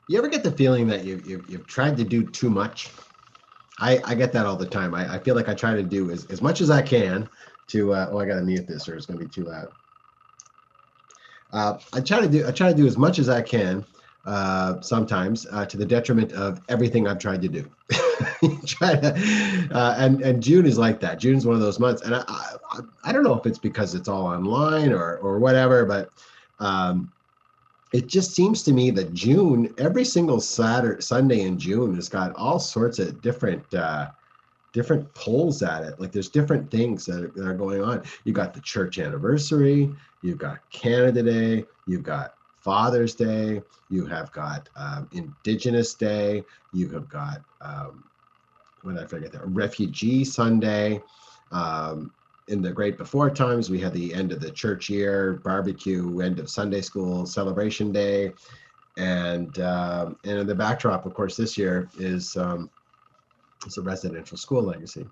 You ever get the feeling that you've tried to do too much? I get that all the time. I feel like I try to do as much as I can to oh, I gotta mute this or it's gonna be too loud. I try to do as much as I can sometimes to the detriment of everything I've tried to do. Try to, and June is like that. June's one of those months, and I don't know if it's because it's all online or whatever, but um, it just seems to me that June, every single Saturday, Sunday in June, has got all sorts of different pulls at it. Like there's different things that are going on. You got the church anniversary, you've got Canada Day, you've got Father's Day, you have got Indigenous Day, you have got when I forget that Refugee Sunday. Um, in the great before times, we had the end of the church year barbecue, end of Sunday school celebration day, and in the backdrop, of course, this year is it's a residential school legacy.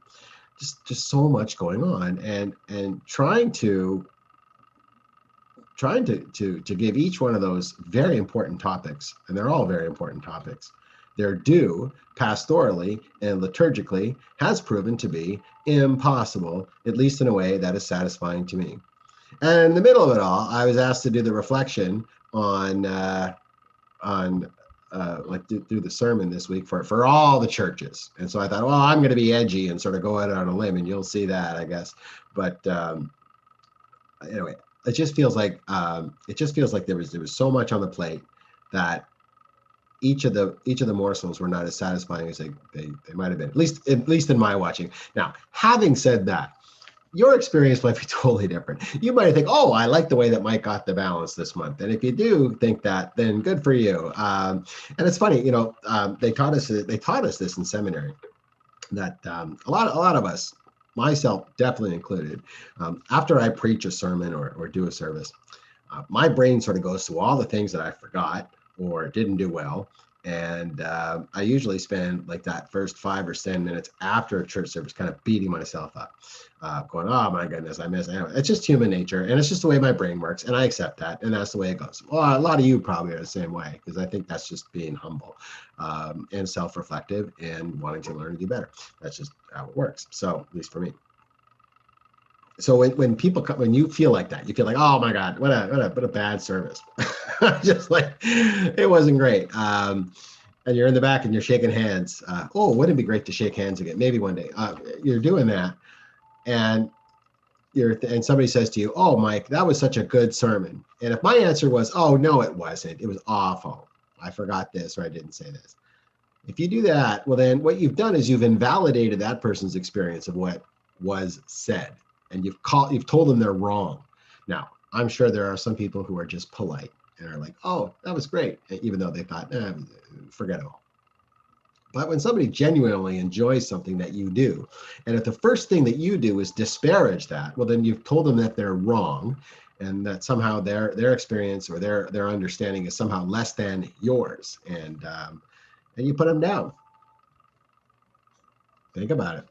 Just so much going on, and trying to give each one of those very important topics, and they're all very important topics, their due pastorally and liturgically has proven to be impossible, at least in a way that is satisfying to me. And in the middle of it all, I was asked to do the reflection on on like do the sermon this week for all the churches. And so I thought, well, I'm going to be edgy and sort of go out on a limb, and you'll see that, I guess. But anyway, it just feels like there was so much on the plate that each of the morsels were not as satisfying as they might have been, at least in my watching. Now, having said that, your experience might be totally different. You might think, oh, I like the way that Mike got the balance this month. And if you do think that, then good for you. And it's funny, they taught us this in seminary, that a lot of us, myself definitely included, after I preach a sermon or do a service, my brain sort of goes to all the things that I forgot or didn't do well. And I usually spend like that first 5 or 10 minutes after a church service kind of beating myself up, going, oh my goodness, I missed. Anyway, it's just human nature. And it's just the way my brain works. And I accept that. And that's the way it goes. Well, a lot of you probably are the same way, because I think that's just being humble and self reflective and wanting to learn to do better. That's just how it works. So, at least for me. So when people come, when you feel like that, you feel like, oh my God, what a bad service. Just like it wasn't great. And you're in the back and you're shaking hands. Oh, wouldn't it be great to shake hands again? Maybe one day. You're doing that, and and somebody says to you, "Oh, Mike, that was such a good sermon." And if my answer was, "Oh no, it wasn't. It was awful. I forgot this or I didn't say this." If you do that, well, then what you've done is you've invalidated that person's experience of what was said, and you've told them they're wrong. Now, I'm sure there are some people who are just polite and are like, "Oh, that was great," even though they thought, forget it all. But when somebody genuinely enjoys something that you do, and if the first thing that you do is disparage that, well, then you've told them that they're wrong, and that somehow their experience or their understanding is somehow less than yours, and you put them down. Think about it.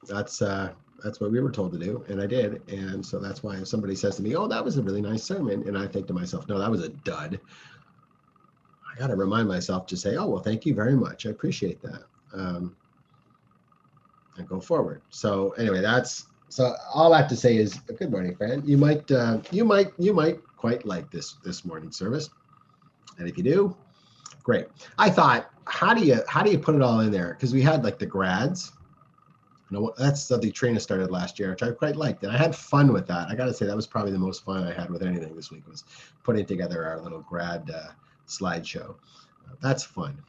That's what we were told to do, and I did. And so that's why if somebody says to me, "Oh, that was a really nice sermon," and I think to myself, "No, that was a dud," I got to remind myself to say, "Oh, well, thank you very much. I appreciate that," um, and go forward. So anyway, that's so all I have to say is, good morning, Fran. You might quite like this morning service, and if you do, great. I thought, how do you put it all in there? Because we had like the grads. No, that's something Trina started last year, which I quite liked, and I had fun with that. I got to say that was probably the most fun I had with anything this week, was putting together our little grad slideshow. That's fun.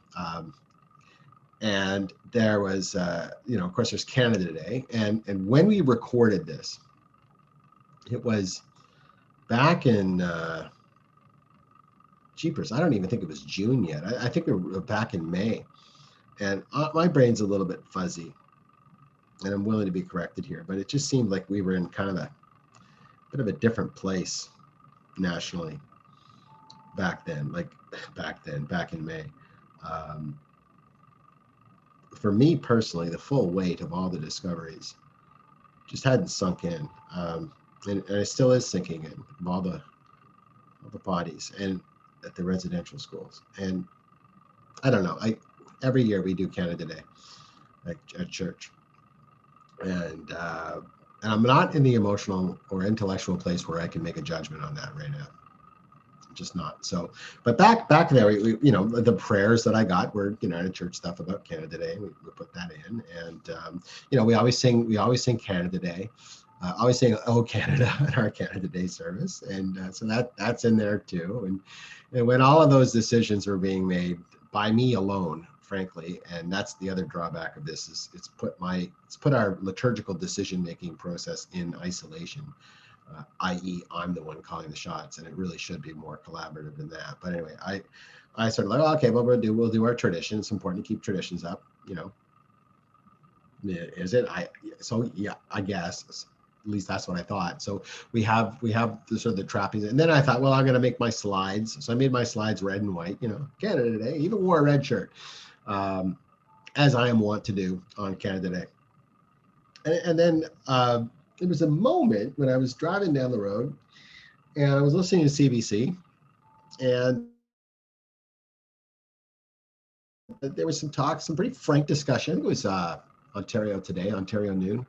And there was, of course, there's Canada Day, and when we recorded this, it was back in Jeepers. I don't even think it was June yet. I think we were back in May, and my brain's a little bit fuzzy, and I'm willing to be corrected here, but it just seemed like we were in kind of a bit of a different place nationally back then, back in May. Um, for me personally, the full weight of all the discoveries just hadn't sunk in, and it still is sinking in, of all the bodies and at the residential schools. And I don't know. Every year we do Canada Day at church, and I'm not in the emotional or intellectual place where I can make a judgment on that right now. Just not. So, but back there, the prayers that I got were United Church stuff about Canada Day. We put that in, and we always sing Canada Day. Always sing "Oh Canada" in our Canada Day service, and so that's in there too. And when all of those decisions are being made by me alone, frankly, and that's the other drawback of this is it's put our liturgical decision making process in isolation. I.e., I'm the one calling the shots, and it really should be more collaborative than that. But anyway, I sort of like, okay, well, we'll do our tradition. It's important to keep traditions up, Is it? So yeah, I guess at least that's what I thought. So we have the sort of the trappings, and then I thought, well, I'm going to make my slides. So I made my slides red and white. Canada Day, even wore a red shirt, as I am wont to do on Canada Day. And then there was a moment when I was driving down the road and I was listening to CBC, and there was some talk, some pretty frank discussion. I think it was Ontario Today, Ontario Noon.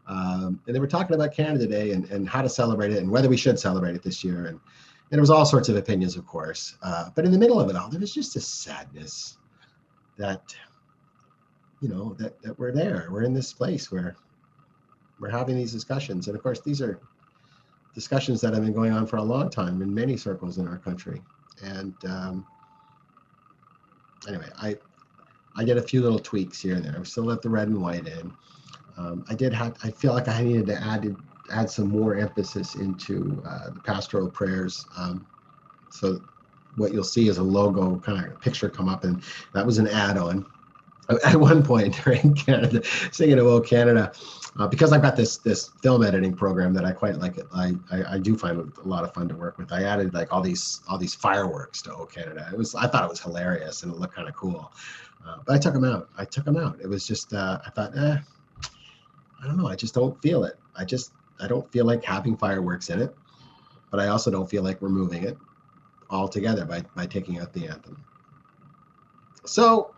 And they were talking about Canada Day and how to celebrate it and whether we should celebrate it this year. And there was all sorts of opinions, of course. But in the middle of it all, there was just a sadness that, that we're there. We're in this place where we're having these discussions. And of course, these are discussions that have been going on for a long time in many circles in our country. And anyway, I did a few little tweaks here and there. I still left the red and white in. I feel like I needed to add some more emphasis into the pastoral prayers. So what you'll see is a logo kind of picture come up, and that was an add-on. At one point during Canada, singing "Oh Canada," because I've got this film editing program that I quite like it. I do find it a lot of fun to work with. I added like all these fireworks to "Oh Canada." I thought it was hilarious and it looked kind of cool. But I took them out. It was just I thought, I don't know. I just don't feel it. I don't feel like having fireworks in it, but I also don't feel like removing it altogether by taking out the anthem. So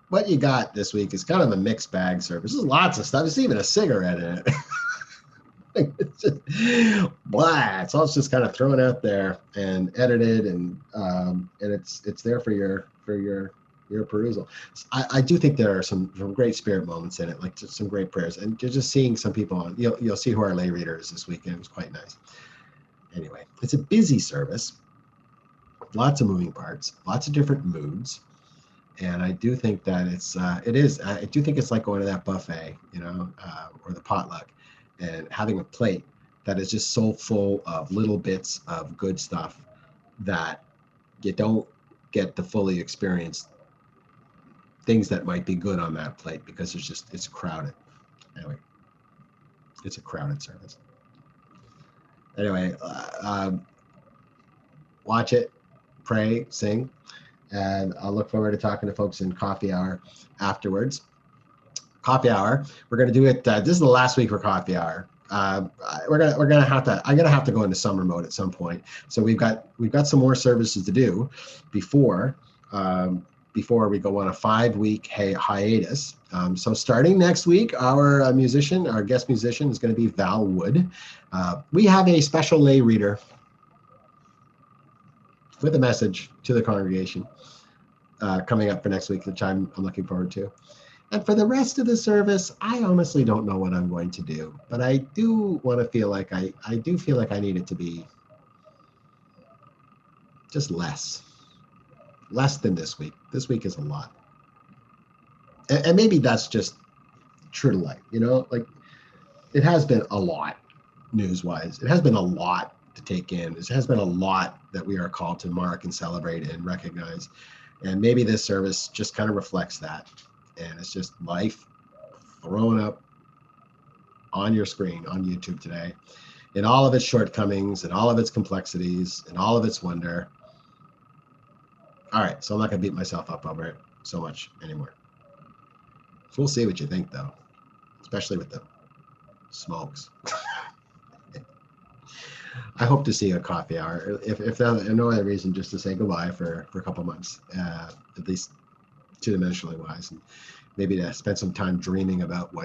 what you got this week is kind of a mixed bag service. There's lots of stuff. There's even a cigarette in it. It's just blah. So it's just kind of thrown out there and edited, and it's there for your perusal. I do think there are some great spirit moments in it, like just some great prayers, and just seeing some people on. You'll see who our lay reader is this weekend. It was quite nice. Anyway, it's a busy service. Lots of moving parts, lots of different moods. And I do think that it is. I do think it's like going to that buffet, or the potluck, and having a plate that is just so full of little bits of good stuff that you don't get to fully experience things that might be good on that plate because it's crowded. Anyway, it's a crowded service. Anyway, watch it, pray, sing. And I'll look forward to talking to folks in coffee hour afterwards. Coffee hour, we're going to do it. This is the last week for coffee hour. I'm gonna have to go into summer mode at some point. So we've got some more services to do before we go on a 5-week hiatus. So starting next week, our guest musician is going to be Val Wood. We have a special lay reader with a message to the congregation coming up for next week, which I'm looking forward to. And for the rest of the service, I honestly don't know what I'm going to do, but I do want to feel like I need it to be just less than this week. This week is a lot. And maybe that's just true to life, like it has been a lot news-wise. It has been a lot to take in. It has been a lot that we are called to mark and celebrate and recognize. And maybe this service just kind of reflects that. And it's just life thrown up on your screen on YouTube today in all of its shortcomings and all of its complexities and all of its wonder. All right, so I'm not going to beat myself up over it so much anymore. So we'll see what you think, though, especially with the smokes. I hope to see a coffee hour, if that, no other reason, just to say goodbye for a couple months, at least two-dimensionally wise, and maybe to spend some time dreaming about what